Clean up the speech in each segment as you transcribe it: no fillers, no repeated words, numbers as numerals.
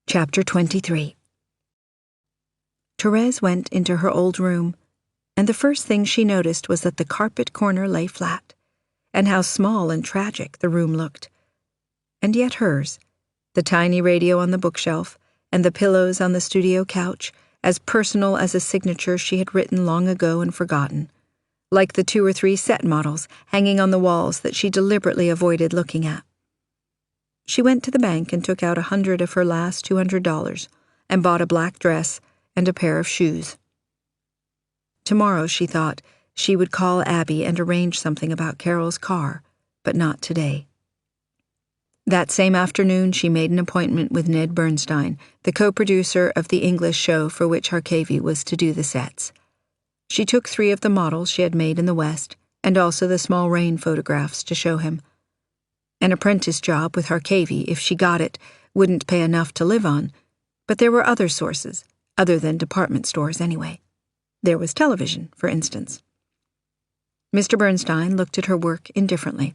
Chapter 23. Therese went into her old room, and the first thing she noticed was that the carpet corner lay flat, and how small and tragic the room looked. And yet hers, the tiny radio on the bookshelf, and the pillows on the studio couch, as personal as a signature she had written long ago and forgotten, like the 2 or 3 set models hanging on the walls that she deliberately avoided looking at. She went to the bank and took out 100 of her last $200 and bought a black dress and a pair of shoes. Tomorrow, she thought, she would call Abby and arrange something about Carol's car, but not today. That same afternoon, she made an appointment with Ned Bernstein, the co-producer of the English show for which Harkavy was to do the sets. She took 3 of the models she had made in the West, and also the small rain photographs to show him. An apprentice job with Harkavy, if she got it, wouldn't pay enough to live on, but there were other sources, other than department stores anyway. There was television, for instance. Mr. Bernstein looked at her work indifferently.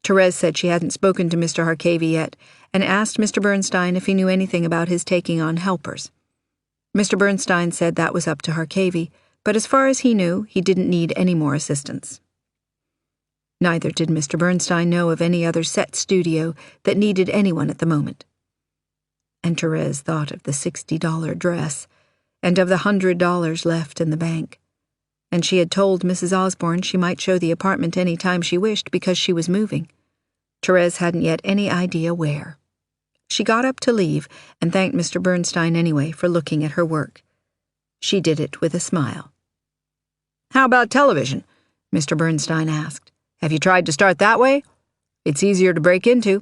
Therese said she hadn't spoken to Mr. Harkavy yet, and asked Mr. Bernstein if he knew anything about his taking on helpers. Mr. Bernstein said that was up to Harkavy, but as far as he knew, he didn't need any more assistance. Neither did Mr. Bernstein know of any other set studio that needed anyone at the moment. And Therese thought of the $60 dress, and of the $100 left in the bank. And she had told Mrs. Osborne she might show the apartment any time she wished because she was moving. Therese hadn't yet any idea where. She got up to leave and thanked Mr. Bernstein anyway for looking at her work. She did it with a smile. "How about television?" Mr. Bernstein asked. "Have you tried to start that way? It's easier to break into."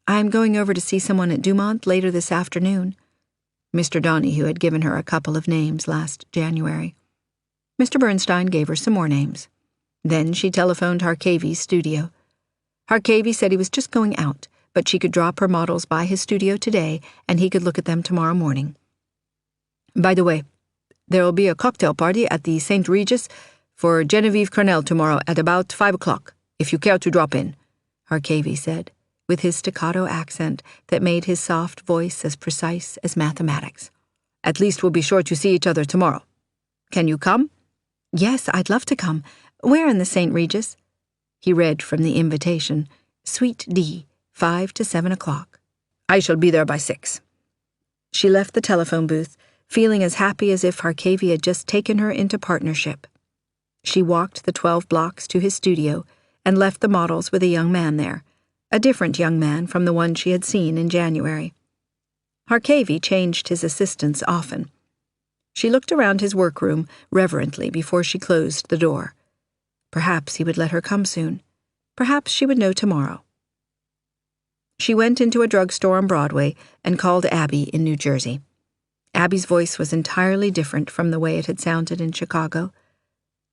"I'm going over to see someone at Dumont later this afternoon." Mr. Donahue had given her a couple of names last January. Mr. Bernstein gave her some more names. Then she telephoned Harkavy's studio. Harkavy said he was just going out, but she could drop her models by his studio today, and he could look at them tomorrow morning. "By the way, there will be a cocktail party at the St. Regis for Genevieve Cornell tomorrow at about 5 o'clock, if you care to drop in," Harkavy said, with his staccato accent that made his soft voice as precise as mathematics. "At least we'll be sure to see each other tomorrow. Can you come?" "Yes, I'd love to come. Where in the St. Regis?" He read from the invitation, "Suite D, 5 to 7 o'clock. "I shall be there by 6. She left the telephone booth, feeling as happy as if Harkavy had just taken her into partnership. She walked the 12 blocks to his studio and left the models with a young man there, a different young man from the one she had seen in January. Harkavy changed his assistants often. She looked around his workroom reverently before she closed the door. Perhaps he would let her come soon. Perhaps she would know tomorrow. She went into a drugstore on Broadway and called Abby in New Jersey. Abby's voice was entirely different from the way it had sounded in Chicago.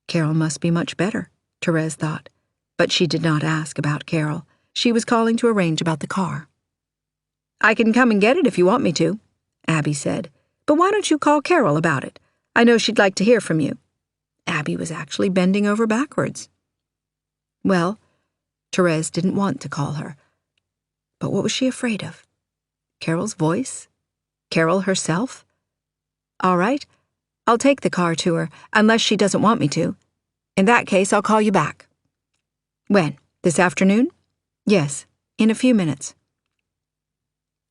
Carol must be much better, Therese thought, but she did not ask about Carol. She was calling to arrange about the car. "I can come and get it if you want me to," Abby said, "but why don't you call Carol about it? I know she'd like to hear from you." Abby was actually bending over backwards. Well, Therese didn't want to call her. But what was she afraid of? Carol's voice? Carol herself? "All right, I'll take the car to her, unless she doesn't want me to. In that case, I'll call you back." "When? This afternoon?" "Yes, in a few minutes."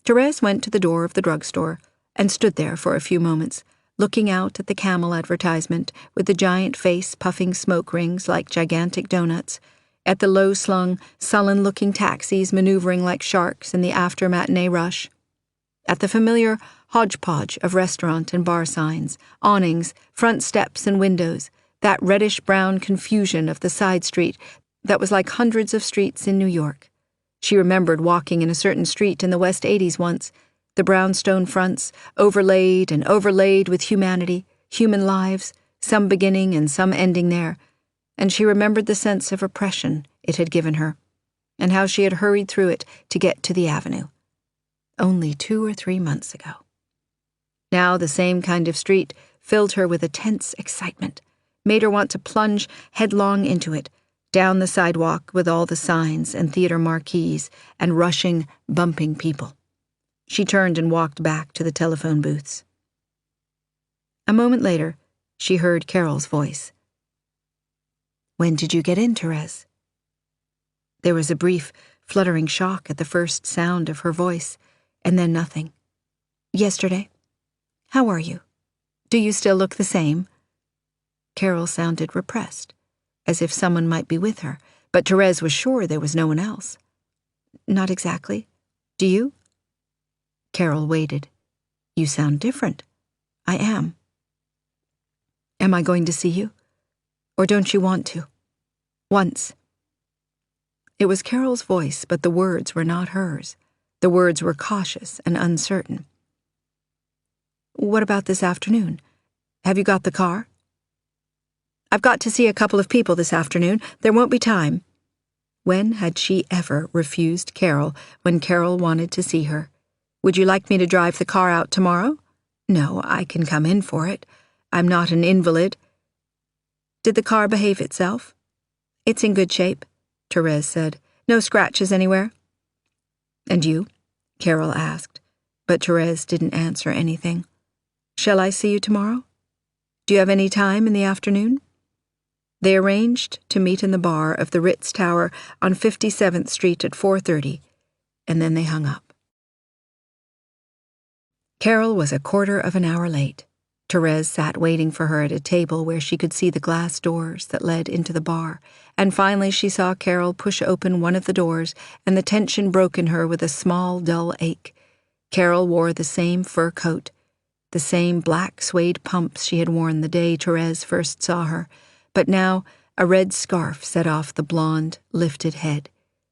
Therese went to the door of the drugstore and stood there for a few moments, looking out at the Camel advertisement with the giant face puffing smoke rings like gigantic donuts, at the low-slung, sullen-looking taxis maneuvering like sharks in the after-matinee rush, at the familiar hodgepodge of restaurant and bar signs, awnings, front steps and windows, that reddish-brown confusion of the side street that was like hundreds of streets in New York. She remembered walking in a certain street in the West 80s once, the brownstone fronts, overlaid and overlaid with humanity, human lives, some beginning and some ending there, and she remembered the sense of oppression it had given her, and how she had hurried through it to get to the avenue. Only 2 or 3 months ago. Now the same kind of street filled her with a tense excitement, made her want to plunge headlong into it, down the sidewalk with all the signs and theater marquees and rushing, bumping people. She turned and walked back to the telephone booths. A moment later, she heard Carol's voice. "When did you get in, Therese?" There was a brief, fluttering shock at the first sound of her voice, and then nothing. "Yesterday. How are you? Do you still look the same?" Carol sounded repressed, as if someone might be with her, but Therese was sure there was no one else. "Not exactly. Do you?" Carol waited. "You sound different." "I am." "Am I going to see you? Or don't you want to?" "Once." It was Carol's voice, but the words were not hers. The words were cautious and uncertain. "What about this afternoon? Have you got the car?" "I've got to see a couple of people this afternoon. There won't be time." When had she ever refused Carol when Carol wanted to see her? "Would you like me to drive the car out tomorrow?" "No, I can come in for it. I'm not an invalid." "Did the car behave itself?" "It's in good shape," Therese said. "No scratches anywhere?" "And you?" Carol asked, but Therese didn't answer anything. "Shall I see you tomorrow? Do you have any time in the afternoon?" They arranged to meet in the bar of the Ritz Tower on 57th Street at 4:30, and then they hung up. Carol was a quarter of an hour late. Therese sat waiting for her at a table where she could see the glass doors that led into the bar, and finally she saw Carol push open one of the doors, and the tension broke in her with a small, dull ache. Carol wore the same fur coat, the same black suede pumps she had worn the day Therese first saw her, but now a red scarf set off the blonde, lifted head.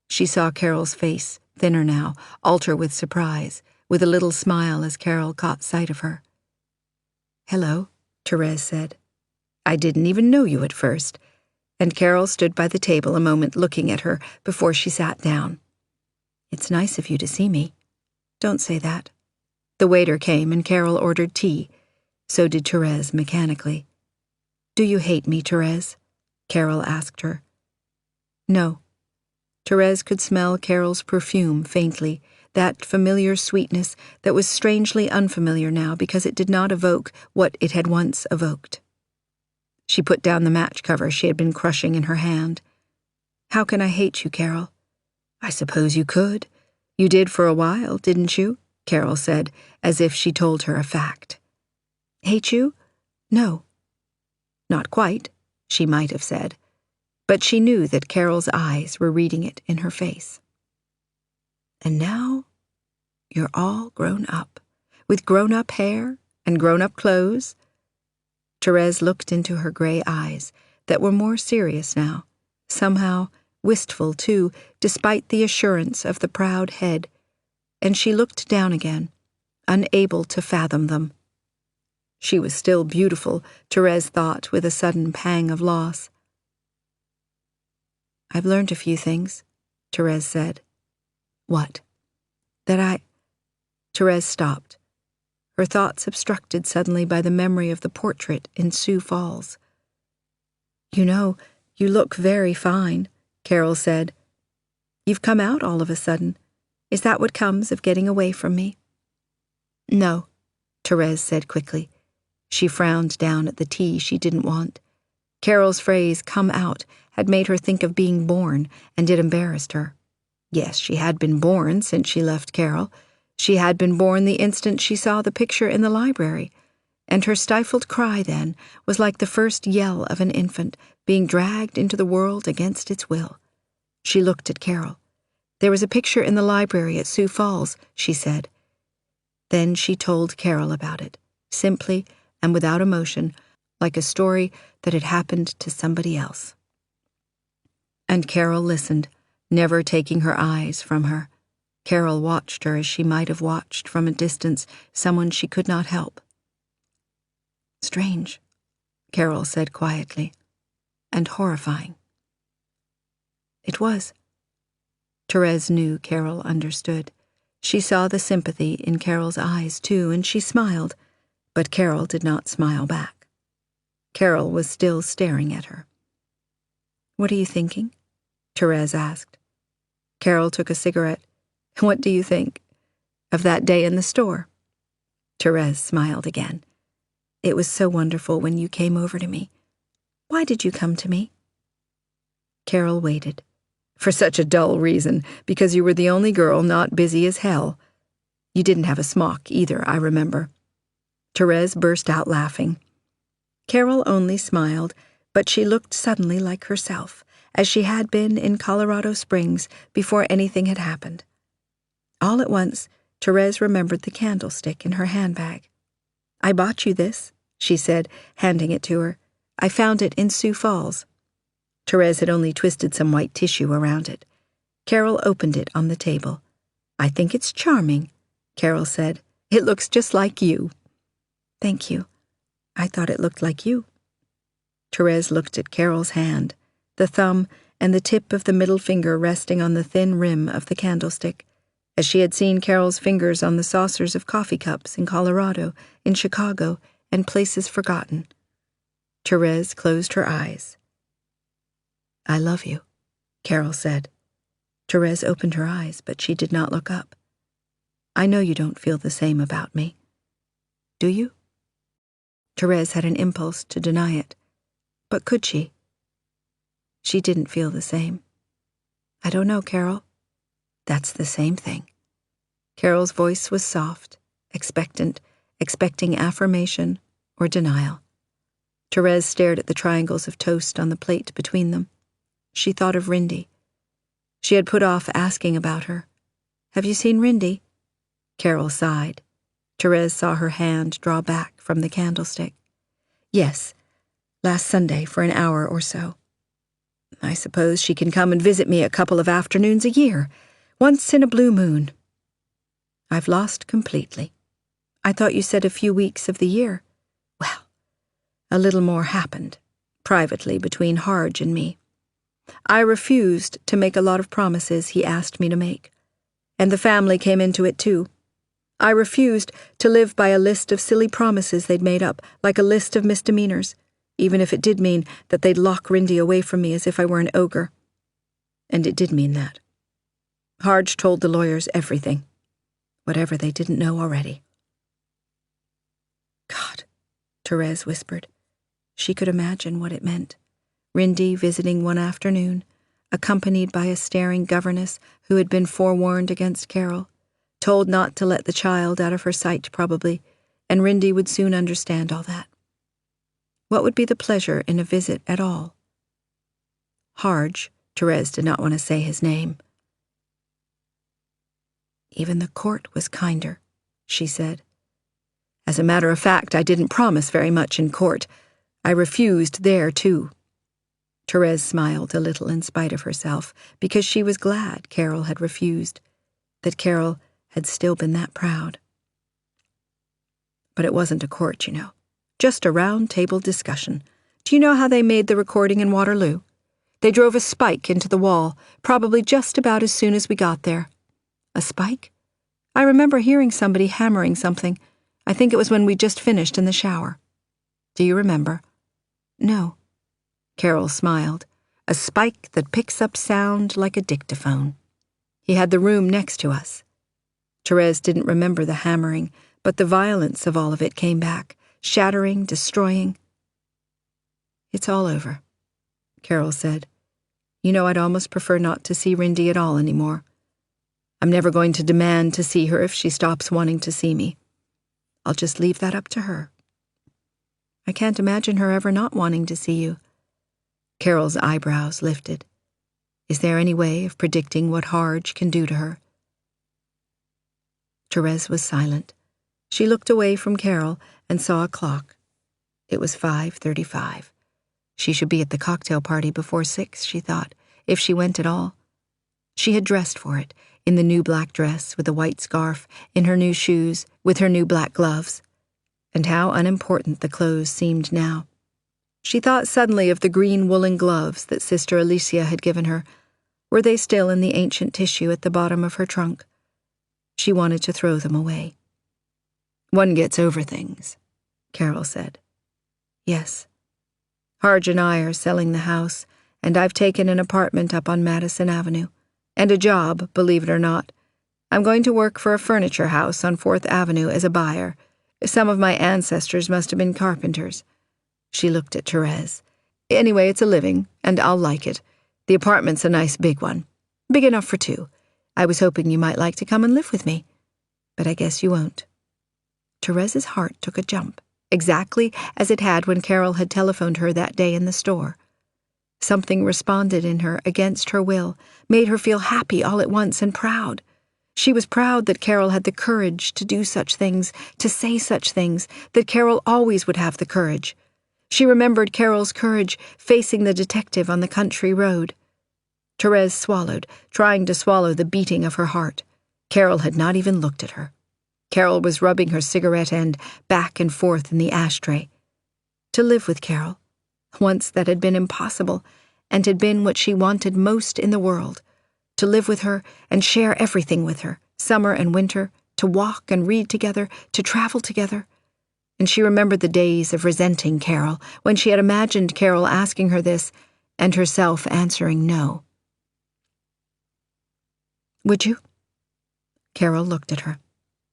She saw Carol's face, thinner now, alter with surprise, with a little smile as Carol caught sight of her. "Hello," Therese said. "I didn't even know you at first," and Carol stood by the table a moment looking at her before she sat down. "It's nice of you to see me." "Don't say that." The waiter came and Carol ordered tea. So did Therese mechanically. "Do you hate me, Therese?" Carol asked her. "No." Therese could smell Carol's perfume faintly, that familiar sweetness that was strangely unfamiliar now because it did not evoke what it had once evoked. She put down the match cover she had been crushing in her hand. "How can I hate you, Carol?" "I suppose you could. You did for a while, didn't you?" Carol said, as if she told her a fact. "Hate you? No." "Not quite," she might have said, but she knew that Carol's eyes were reading it in her face. "And now you're all grown up, with grown-up hair and grown-up clothes." Therese looked into her gray eyes that were more serious now, somehow wistful too, despite the assurance of the proud head, and she looked down again, unable to fathom them. She was still beautiful, Therese thought with a sudden pang of loss. "I've learned a few things," Therese said. "What?" "That Therese stopped, her thoughts obstructed suddenly by the memory of the portrait in Sioux Falls. "You know, you look very fine," Carol said. "You've come out all of a sudden. Is that what comes of getting away from me?" "No," Therese said quickly. She frowned down at the tea she didn't want. Carol's phrase, "come out," had made her think of being born, and it embarrassed her. Yes, she had been born since she left Carol. She had been born the instant she saw the picture in the library, and her stifled cry then was like the first yell of an infant being dragged into the world against its will. She looked at Carol. "There was a picture in the library at Sioux Falls," she said. Then she told Carol about it, simply and without emotion, like a story that had happened to somebody else. And Carol listened, never taking her eyes from her. Carol watched her as she might have watched from a distance someone she could not help. "Strange," Carol said quietly, "and horrifying." It was. Therese knew Carol understood. She saw the sympathy in Carol's eyes, too, and she smiled, but Carol did not smile back. Carol was still staring at her. "What are you thinking?" Therese asked. Carol took a cigarette. "What do you think?" Of that day in the store. Therese smiled again. It was so wonderful when you came over to me. Why did you come to me? Carol waited. For such a dull reason, because you were the only girl not busy as hell. You didn't have a smock either, I remember. Therese burst out laughing. Carol only smiled, but she looked suddenly like herself, as she had been in Colorado Springs before anything had happened. All at once, Therese remembered the candlestick in her handbag. I bought you this, she said, handing it to her. I found it in Sioux Falls. Therese had only twisted some white tissue around it. Carol opened it on the table. I think it's charming, Carol said. It looks just like you. Thank you. I thought it looked like you. Therese looked at Carol's hand, the thumb and the tip of the middle finger resting on the thin rim of the candlestick, as she had seen Carol's fingers on the saucers of coffee cups in Colorado, in Chicago, and places forgotten. Therese closed her eyes. I love you, Carol said. Therese opened her eyes, but she did not look up. I know you don't feel the same about me. Do you? Therese had an impulse to deny it. But could she? She didn't feel the same. I don't know, Carol. That's the same thing. Carol's voice was soft, expectant, expecting affirmation or denial. Therese stared at the triangles of toast on the plate between them. She thought of Rindy. She had put off asking about her. Have you seen Rindy? Carol sighed. Therese saw her hand draw back from the candlestick. Yes, last Sunday for an hour or so. I suppose she can come and visit me a couple of afternoons a year, once in a blue moon. I've lost completely. I thought you said a few weeks of the year. Well, a little more happened, privately between Harge and me. I refused to make a lot of promises he asked me to make, and the family came into it too. I refused to live by a list of silly promises they'd made up, like a list of misdemeanors, even if it did mean that they'd lock Rindy away from me as if I were an ogre. And it did mean that. Harge told the lawyers everything, whatever they didn't know already. God, Therese whispered. She could imagine what it meant. Rindy visiting one afternoon, accompanied by a staring governess who had been forewarned against Carol, told not to let the child out of her sight probably, and Rindy would soon understand all that. What would be the pleasure in a visit at all? Harge, Therese did not want to say his name. Even the court was kinder, she said. As a matter of fact, I didn't promise very much in court. I refused there, too. Therese smiled a little in spite of herself, because she was glad Carol had refused, that Carol had still been that proud. But it wasn't a court, you know. Just a round-table discussion. Do you know how they made the recording in Waterloo? They drove a spike into the wall, probably just about as soon as we got there. A spike? I remember hearing somebody hammering something. I think it was when we just finished in the shower. Do you remember? No. Carol smiled. A spike that picks up sound like a dictaphone. He had the room next to us. Therese didn't remember the hammering, but the violence of all of it came back, shattering, destroying. It's all over, Carol said. You know, I'd almost prefer not to see Rindy at all anymore. I'm never going to demand to see her if she stops wanting to see me. I'll just leave that up to her. I can't imagine her ever not wanting to see you. Carol's eyebrows lifted. Is there any way of predicting what Harge can do to her? Therese was silent. She looked away from Carol and saw a clock. It was 5:35. She should be at the cocktail party before 6, she thought, if she went at all. She had dressed for it, in the new black dress with the white scarf, in her new shoes, with her new black gloves. And how unimportant the clothes seemed now. She thought suddenly of the green woolen gloves that Sister Alicia had given her. Were they still in the ancient tissue at the bottom of her trunk? She wanted to throw them away. One gets over things, Carol said. Yes. Harge and I are selling the house, and I've taken an apartment up on Madison Avenue, and a job, believe it or not. I'm going to work for a furniture house on 4th Avenue as a buyer. Some of my ancestors must have been carpenters." She looked at Therese. "Anyway, it's a living, and I'll like it. The apartment's a nice big one. Big enough for 2. I was hoping you might like to come and live with me. But I guess you won't." Therese's heart took a jump, exactly as it had when Carol had telephoned her that day in the store. Something responded in her against her will, made her feel happy all at once and proud. She was proud that Carol had the courage to do such things, to say such things, that Carol always would have the courage. She remembered Carol's courage facing the detective on the country road. Therese swallowed, trying to swallow the beating of her heart. Carol had not even looked at her. Carol was rubbing her cigarette end back and forth in the ashtray. To live with Carol. Once that had been impossible, and had been what she wanted most in the world. To live with her and share everything with her, summer and winter, to walk and read together, to travel together. And she remembered the days of resenting Carol, when she had imagined Carol asking her this, and herself answering no. "Would you?" Carol looked at her.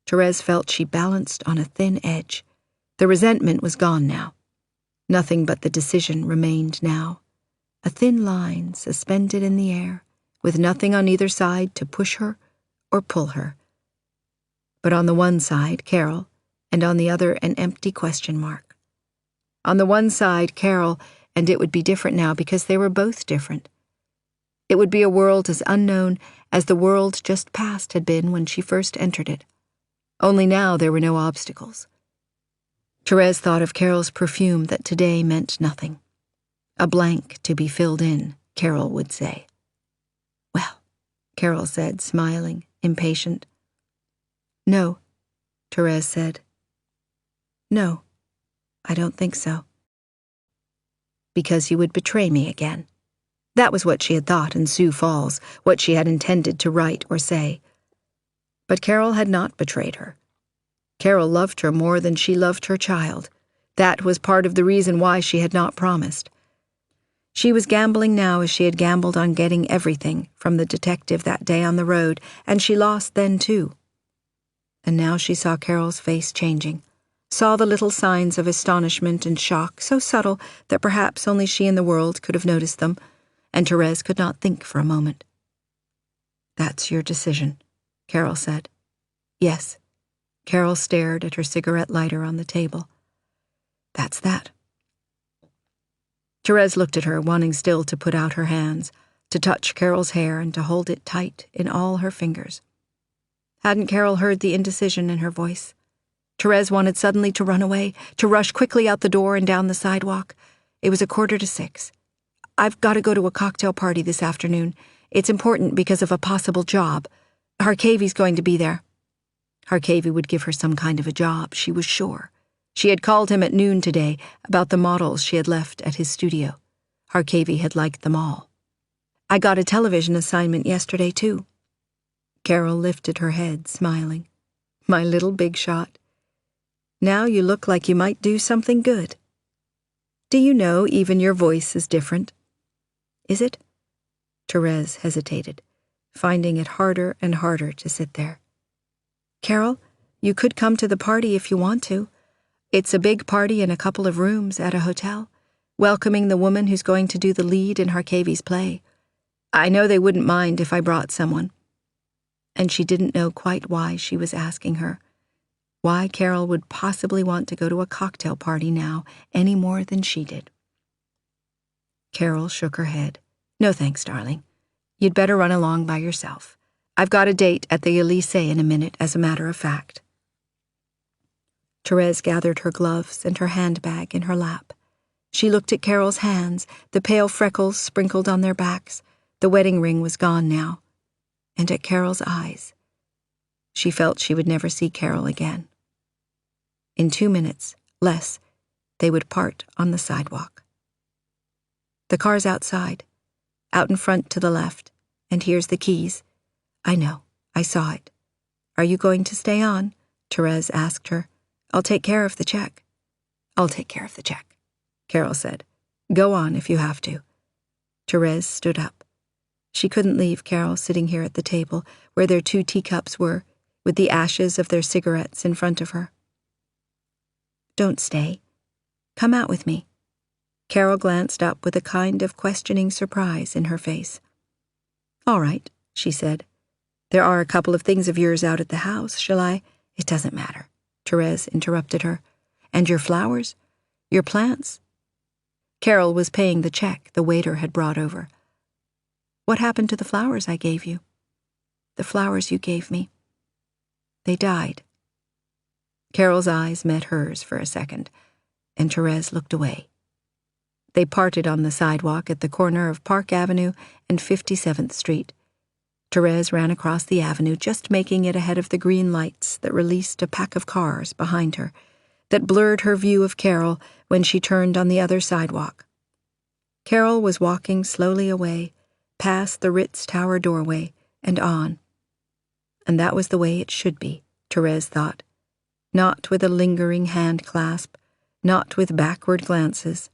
Therese felt she balanced on a thin edge. The resentment was gone now. Nothing but the decision remained now. A thin line suspended in the air, with nothing on either side to push her or pull her. But on the one side, Carol, and on the other an empty question mark. On the one side, Carol, and it would be different now because they were both different. It would be a world as unknown as the world just past had been when she first entered it. Only now there were no obstacles. Therese thought of Carol's perfume that today meant nothing. A blank to be filled in, Carol would say. "Well," Carol said, smiling, impatient. "No," Therese said. "No, I don't think so." "Because you would betray me again." That was what she had thought in Sioux Falls, what she had intended to write or say. But Carol had not betrayed her. Carol loved her more than she loved her child. That was part of the reason why she had not promised. She was gambling now as she had gambled on getting everything from the detective that day on the road, and she lost then too. And now she saw Carol's face changing, saw the little signs of astonishment and shock, so subtle that perhaps only she in the world could have noticed them, and Therese could not think for a moment. "That's your decision," Carol said. "Yes." Carol stared at her cigarette lighter on the table. "That's that." Therese looked at her, wanting still to put out her hands, to touch Carol's hair and to hold it tight in all her fingers. Hadn't Carol heard the indecision in her voice? Therese wanted suddenly to run away, to rush quickly out the door and down the sidewalk. It was 5:45. "I've got to go to a cocktail party this afternoon. It's important because of a possible job. Harkavey's going to be there." Harkavey would give her some kind of a job, she was sure. She had called him at noon today about the models she had left at his studio. Harkavey had liked them all. "I got a television assignment yesterday, too." Carol lifted her head, smiling. "My little big shot. Now you look like you might do something good. Do you know even your voice is different?" "Is it?" Therese hesitated, finding it harder and harder to sit there. "Carol, you could come to the party if you want to. It's a big party in a couple of rooms at a hotel, welcoming the woman who's going to do the lead in Harkavey's play. I know they wouldn't mind if I brought someone." And she didn't know quite why she was asking her, why Carol would possibly want to go to a cocktail party now any more than she did. Carol shook her head. "No thanks, darling. You'd better run along by yourself. I've got a date at the Elysée in a minute, as a matter of fact." Therese gathered her gloves and her handbag in her lap. She looked at Carol's hands, the pale freckles sprinkled on their backs. The wedding ring was gone now. And at Carol's eyes. She felt she would never see Carol again. In 2 minutes, less, they would part on the sidewalk. "The car's outside, out in front to the left, and here's the keys." "I know, I saw it." "Are you going to stay on?" Therese asked her. "I'll take care of the check." "I'll take care of the check," Carol said. "Go on if you have to." Therese stood up. She couldn't leave Carol sitting here at the table where their 2 teacups were, with the ashes of their cigarettes in front of her. "Don't stay. Come out with me." Carol glanced up with a kind of questioning surprise in her face. "All right," she said. "There are a couple of things of yours out at the house. Shall I—" "It doesn't matter," Therese interrupted her. "And your flowers? Your plants?" Carol was paying the check the waiter had brought over. "What happened to the flowers I gave you?" "The flowers you gave me. They died." Carol's eyes met hers for a second, and Therese looked away. They parted on the sidewalk at the corner of Park Avenue and 57th Street. Therese ran across the avenue, just making it ahead of the green lights that released a pack of cars behind her, that blurred her view of Carol when she turned on the other sidewalk. Carol was walking slowly away, past the Ritz Tower doorway, and on. And that was the way it should be, Therese thought. Not with a lingering hand clasp, not with backward glances.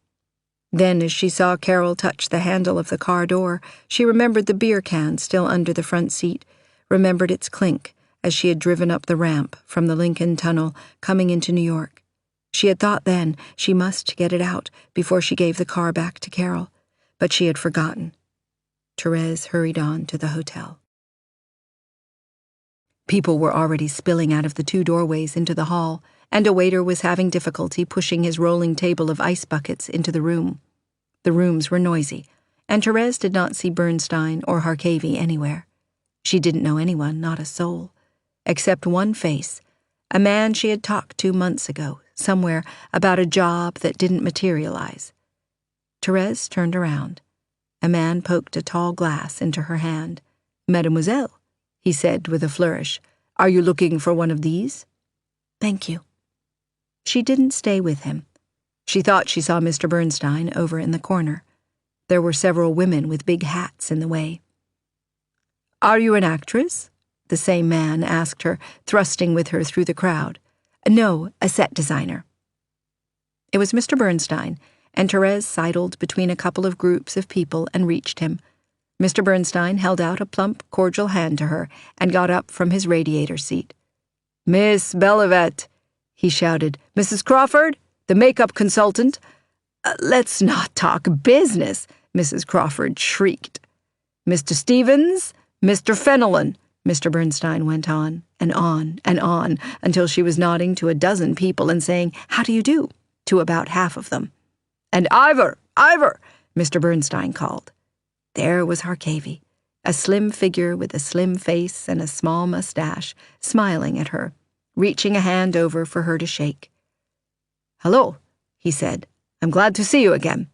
Then, as she saw Carol touch the handle of the car door, she remembered the beer can still under the front seat, remembered its clink as she had driven up the ramp from the Lincoln Tunnel coming into New York. She had thought then she must get it out before she gave the car back to Carol, but she had forgotten. Therese hurried on to the hotel. People were already spilling out of the 2 doorways into the hall, and a waiter was having difficulty pushing his rolling table of ice buckets into the room. The rooms were noisy, and Therese did not see Bernstein or Harkavy anywhere. She didn't know anyone, not a soul, except one face, a man she had talked to months ago, somewhere about a job that didn't materialize. Therese turned around. A man poked a tall glass into her hand. "Mademoiselle," he said with a flourish, "are you looking for one of these?" "Thank you." She didn't stay with him. She thought she saw Mr. Bernstein over in the corner. There were several women with big hats in the way. "Are you an actress?" the same man asked her, thrusting with her through the crowd. "No, a set designer." It was Mr. Bernstein, and Therese sidled between a couple of groups of people and reached him. Mr. Bernstein held out a plump, cordial hand to her and got up from his radiator seat. "Miss Bellivet," he shouted. "Mrs. Crawford, the makeup consultant." "Let's not talk business," Mrs. Crawford shrieked. "Mr. Stevens, Mr. Fenelon," Mr. Bernstein went on, until she was nodding to a dozen people and saying, "How do you do?" to about half of them. "And Ivor, Mr. Bernstein called. There was Harkavy, a slim figure with a slim face and a small mustache, smiling at her, reaching a hand over for her to shake. "Hello," he said. "I'm glad to see you again."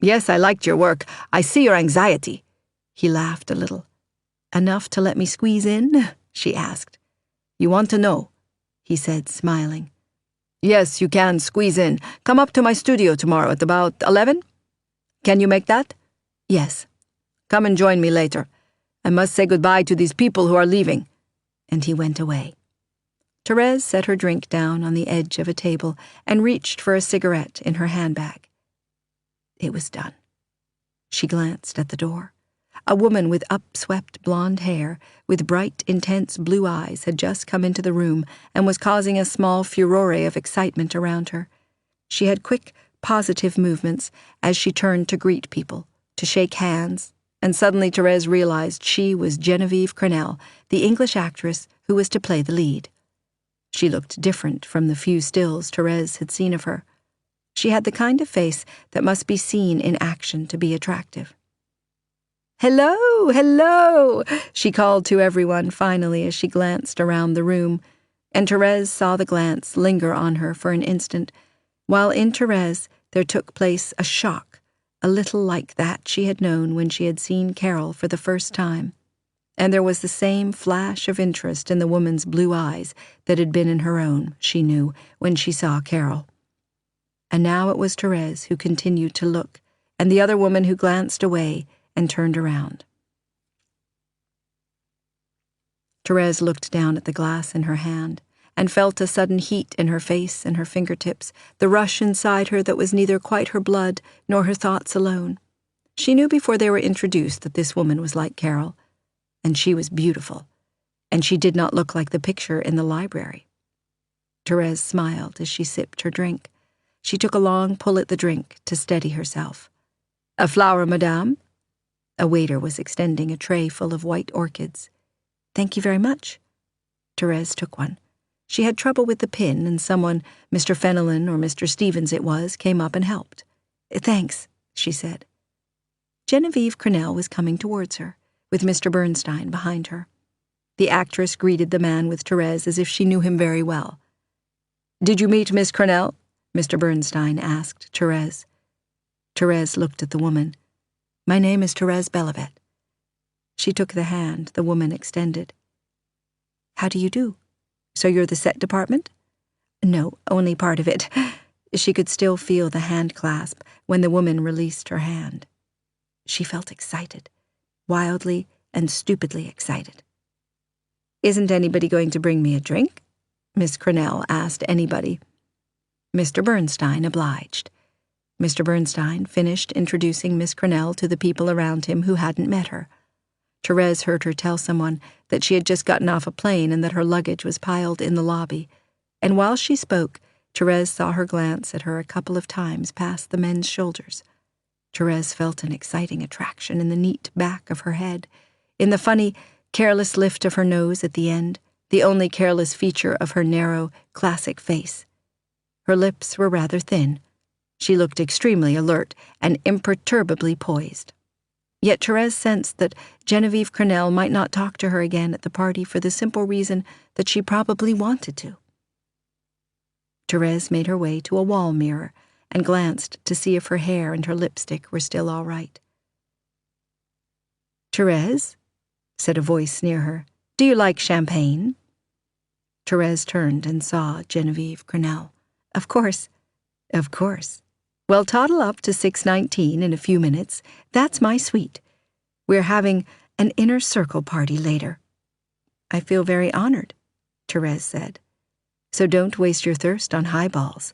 "Yes, I liked your work. I see your anxiety." He laughed a little. "Enough to let me squeeze in?" she asked. "You want to know?" he said, smiling. "Yes, you can squeeze in. Come up to my studio tomorrow at about 11? Can you make that?" "Yes." "Come and join me later. I must say goodbye to these people who are leaving." And he went away. Therese set her drink down on the edge of a table and reached for a cigarette in her handbag. It was done. She glanced at the door. A woman with upswept blonde hair, with bright, intense blue eyes, had just come into the room and was causing a small furore of excitement around her. She had quick, positive movements as she turned to greet people, to shake hands, and suddenly Therese realized she was Genevieve Cornell, the English actress who was to play the lead. She looked different from the few stills Therese had seen of her. She had the kind of face that must be seen in action to be attractive. "Hello, hello," she called to everyone finally as she glanced around the room, and Therese saw the glance linger on her for an instant, while in Therese there took place a shock, a little like that she had known when she had seen Carol for the first time, and there was the same flash of interest in the woman's blue eyes that had been in her own, she knew, when she saw Carol. And now it was Therese who continued to look, and the other woman who glanced away and turned around. Therese looked down at the glass in her hand and felt a sudden heat in her face and her fingertips, the rush inside her that was neither quite her blood nor her thoughts alone. She knew before they were introduced that this woman was like Carol, and she was beautiful, and she did not look like the picture in the library. Therese smiled as she sipped her drink. She took a long pull at the drink to steady herself. "A flower, madame?" A waiter was extending a tray full of white orchids. "Thank you very much." Therese took one. She had trouble with the pin, and someone, Mr. Fenelon or Mr. Stevens it was, came up and helped. "Thanks," she said. Genevieve Crenell was coming towards her, with Mr. Bernstein behind her. The actress greeted the man with Therese as if she knew him very well. "Did you meet Miss Crenell?" Mr. Bernstein asked Therese. Therese looked at the woman. "My name is Therese Bellevet." She took the hand the woman extended. "How do you do? So you're the set department?" "No, only part of it." She could still feel the hand clasp when the woman released her hand. She felt excited, wildly and stupidly excited. "Isn't anybody going to bring me a drink?" Miss Crenell asked anybody. Mr. Bernstein obliged. Mr. Bernstein finished introducing Miss Crenell to the people around him who hadn't met her. Therese heard her tell someone that she had just gotten off a plane and that her luggage was piled in the lobby, and while she spoke, Therese saw her glance at her a couple of times past the men's shoulders. Therese felt an exciting attraction in the neat back of her head, in the funny, careless lift of her nose at the end, the only careless feature of her narrow, classic face. Her lips were rather thin. She looked extremely alert and imperturbably poised. Yet Therese sensed that Genevieve Crenell might not talk to her again at the party for the simple reason that she probably wanted to. Therese made her way to a wall mirror and glanced to see if her hair and her lipstick were still all right. "Therese," said a voice near her, "do you like champagne?" Therese turned and saw Genevieve Crenell. "Of course." "Of course. Well, toddle up to 619 in a few minutes. That's my suite. We're having an inner circle party later." "I feel very honored," Therese said. "So don't waste your thirst on highballs.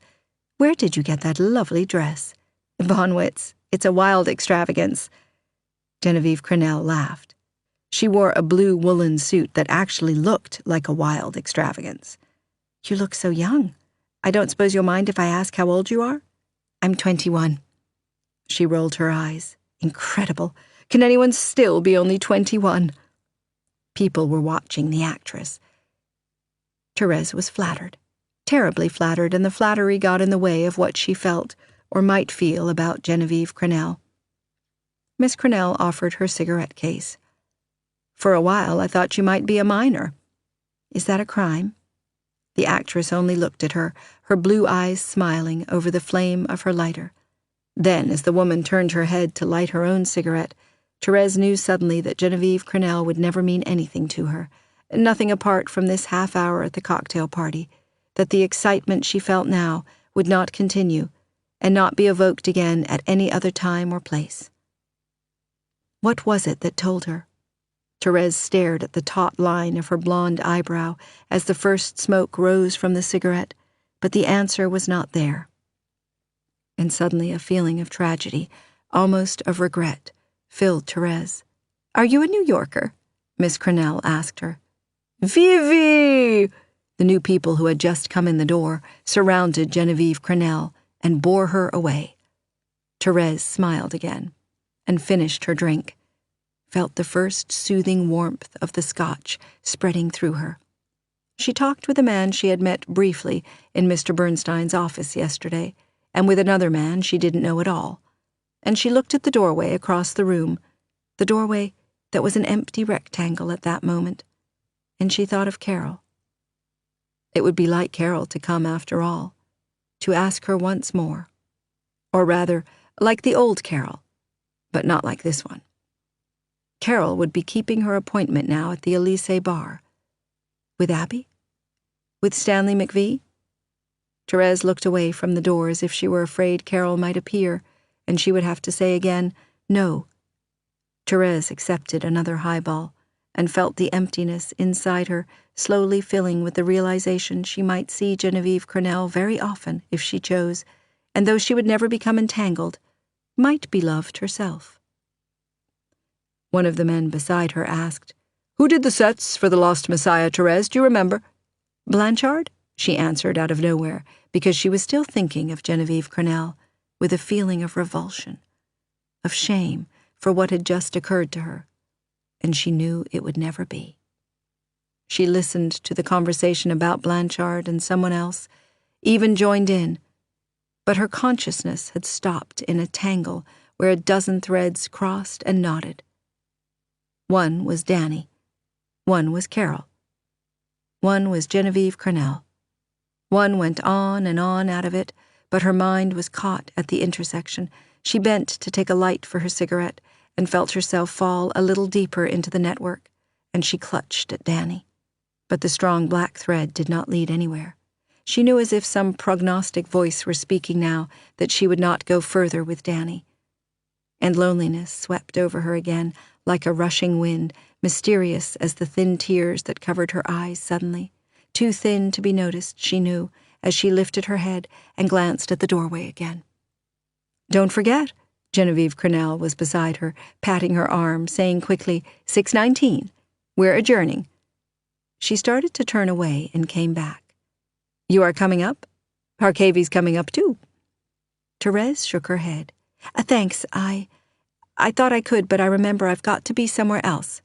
Where did you get that lovely dress?" "Bonwitz. It's a wild extravagance." Genevieve Crenell laughed. She wore a blue woolen suit that actually looked like a wild extravagance. "You look so young. I don't suppose you'll mind if I ask how old you are?" "I'm 21. She rolled her eyes. Incredible. Can anyone still be only 21? People were watching the actress. Therese was flattered, terribly flattered, and the flattery got in the way of what she felt or might feel about Genevieve Crenell. Miss Crenell offered her cigarette case. "For a while I thought you might be a minor." "Is that a crime?" The actress only looked at her, her blue eyes smiling over the flame of her lighter. Then, as the woman turned her head to light her own cigarette, Therese knew suddenly that Genevieve Crenell would never mean anything to her, nothing apart from this half hour at the cocktail party, that the excitement she felt now would not continue, and not be evoked again at any other time or place. What was it that told her? Therese stared at the taut line of her blonde eyebrow as the first smoke rose from the cigarette, but the answer was not there. And suddenly a feeling of tragedy, almost of regret, filled Therese. "Are you a New Yorker?" Miss Crenell asked her. "Vivi!" The new people who had just come in the door surrounded Genevieve Crenell and bore her away. Therese smiled again and finished her drink, felt the first soothing warmth of the scotch spreading through her. She talked with a man she had met briefly in Mr. Bernstein's office yesterday, and with another man she didn't know at all, and she looked at the doorway across the room, the doorway that was an empty rectangle at that moment, and she thought of Carol. It would be like Carol to come after all, to ask her once more, or rather, like the old Carol, but not like this one. Carol would be keeping her appointment now at the Elysee bar. With Abby? With Stanley McVee? Therese looked away from the door as if she were afraid Carol might appear, and she would have to say again, no. Therese accepted another highball, and felt the emptiness inside her slowly filling with the realization she might see Genevieve Crenell very often if she chose, and though she would never become entangled, might be loved herself. One of the men beside her asked, "Who did the sets for The Lost Messiah, Therese? Do you remember?" "Blanchard?" she answered out of nowhere, because she was still thinking of Genevieve Cornell, with a feeling of revulsion, of shame for what had just occurred to her, and she knew it would never be. She listened to the conversation about Blanchard and someone else, even joined in, but her consciousness had stopped in a tangle where a dozen threads crossed and knotted. One was Danny. One was Carol. One was Genevieve Cornell. One went on and on out of it, but her mind was caught at the intersection. She bent to take a light for her cigarette and felt herself fall a little deeper into the network, and she clutched at Danny. But the strong black thread did not lead anywhere. She knew as if some prognostic voice were speaking now that she would not go further with Danny. And loneliness swept over her again like a rushing wind, mysterious as the thin tears that covered her eyes suddenly, too thin to be noticed, she knew, as she lifted her head and glanced at the doorway again. "Don't forget," Genevieve Cornell was beside her, patting her arm, saying quickly, 6:19. "We're adjourning." She started to turn away and came back. "You are coming up? Harkavey's coming up too." Therese shook her head. Thanks, I thought I could, but I remember I've got to be somewhere else."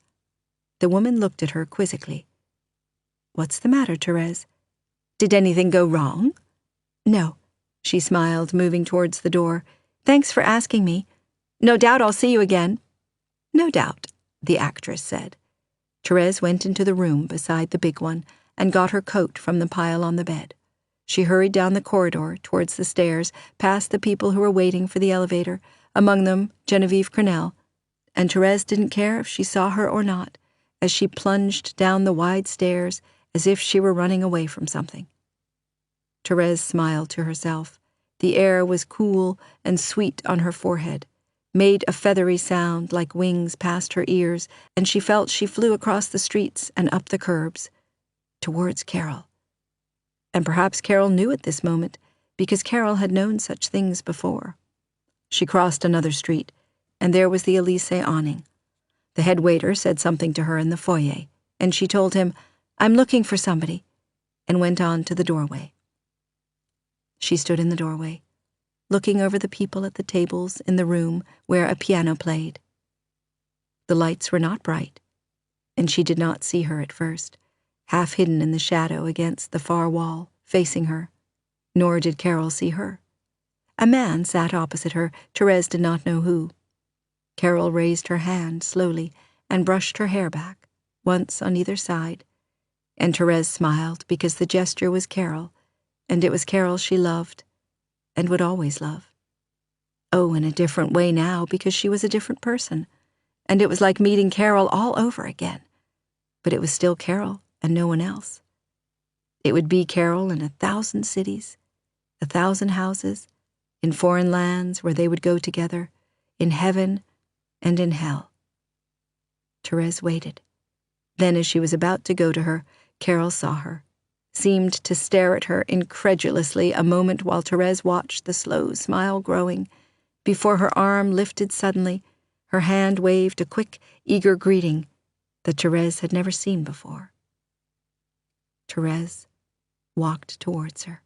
The woman looked at her quizzically. "What's the matter, Therese? Did anything go wrong?" "No," she smiled, moving towards the door. "Thanks for asking me. No doubt I'll see you again." "No doubt," the actress said. Therese went into the room beside the big one and got her coat from the pile on the bed. She hurried down the corridor towards the stairs, past the people who were waiting for the elevator, among them Genevieve Cornell, and Therese didn't care if she saw her or not, as she plunged down the wide stairs as if she were running away from something. Therese smiled to herself. The air was cool and sweet on her forehead, made a feathery sound like wings past her ears, and she felt she flew across the streets and up the curbs, towards Carol. And perhaps Carol knew at this moment, because Carol had known such things before. She crossed another street, and there was the Elysee awning. The head waiter said something to her in the foyer, and she told him, "I'm looking for somebody," and went on to the doorway. She stood in the doorway, looking over the people at the tables in the room where a piano played. The lights were not bright, and she did not see her at first, half hidden in the shadow against the far wall, facing her, nor did Carol see her. A man sat opposite her, Therese did not know who. Carol raised her hand slowly and brushed her hair back, once on either side, and Therese smiled because the gesture was Carol, and it was Carol she loved, and would always love. Oh, in a different way now, because she was a different person, and it was like meeting Carol all over again. But it was still Carol and no one else. It would be Carol in 1,000 cities, 1,000 houses, in foreign lands where they would go together, in heaven and in hell. Therese waited. Then, as she was about to go to her, Carol saw her, seemed to stare at her incredulously a moment while Therese watched the slow smile growing, before her arm lifted suddenly, her hand waved a quick, eager greeting that Therese had never seen before. Therese walked towards her.